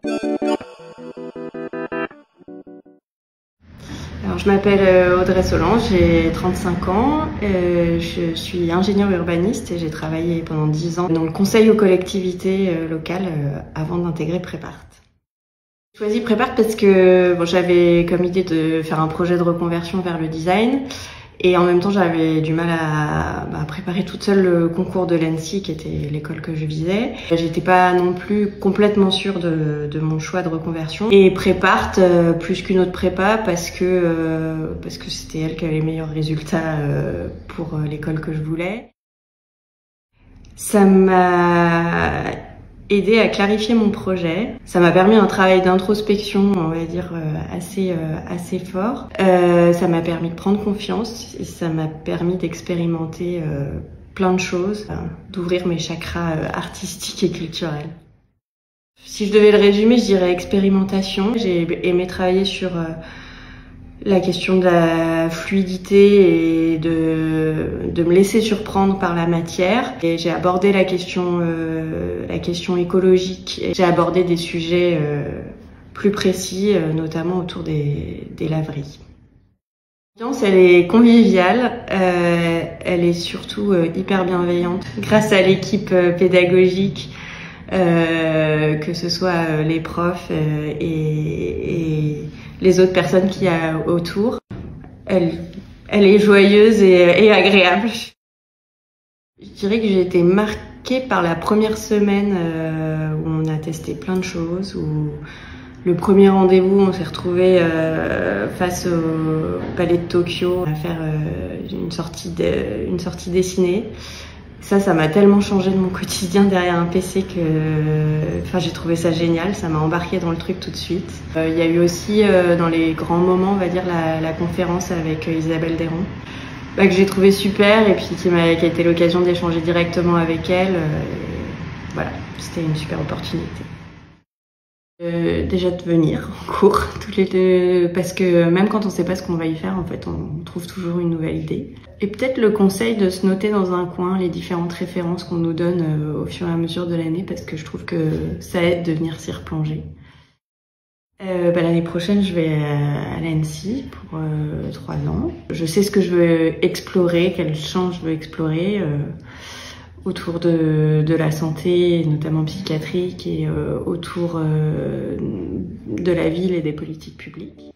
Alors, je m'appelle Audrey Solange, j'ai 35 ans, je suis ingénieure urbaniste et j'ai travaillé pendant 10 ans dans le conseil aux collectivités locales avant d'intégrer Prépart. J'ai choisi Prépart parce que j'avais comme idée de faire un projet de reconversion vers le design et en même temps j'avais du mal à préparer toute seule le concours de l'ENSI qui était l'école que je visais. J'étais pas non plus complètement sûre de mon choix de reconversion et Prépart plus qu'une autre prépa parce que c'était elle qui avait les meilleurs résultats pour l'école que je voulais. Ça m'a aidé à clarifier mon projet. Ça m'a permis un travail d'introspection, on va dire, assez fort. Ça m'a permis de prendre confiance et ça m'a permis d'expérimenter plein de choses, d'ouvrir mes chakras artistiques et culturels. Si je devais le résumer, je dirais expérimentation. J'ai aimé travailler sur la question de la fluidité et de me laisser surprendre par la matière. Et j'ai abordé la question écologique. J'ai abordé des sujets plus précis, notamment autour des laveries. L'ambiance, elle est conviviale, elle est surtout hyper bienveillante. Grâce à l'équipe pédagogique, que ce soit les profs et les autres personnes qu'il y a autour. Elle est joyeuse et agréable. Je dirais que j'ai été marquée par la première semaine où on a testé plein de choses, où le premier rendez-vous, on s'est retrouvés face au Palais de Tokyo à faire une sortie dessinée. Ça m'a tellement changé de mon quotidien derrière un PC que j'ai trouvé ça génial, ça m'a embarqué dans le truc tout de suite. Il y a eu aussi dans les grands moments, on va dire, la conférence avec Isabelle Déron, que j'ai trouvé super et puis qui a été l'occasion d'échanger directement avec elle. Voilà, c'était une super opportunité. Déjà de venir en cours toutes les deux, parce que même quand on sait pas ce qu'on va y faire, en fait, on trouve toujours une nouvelle idée. Et peut-être le conseil de se noter dans un coin les différentes références qu'on nous donne au fur et à mesure de l'année, parce que je trouve que ça aide de venir s'y replonger. L'année prochaine, je vais à l'ENSI pour 3 ans. Je sais ce que je veux explorer, quel champ je veux explorer autour de la santé, notamment psychiatrique, et autour de la ville et des politiques publiques.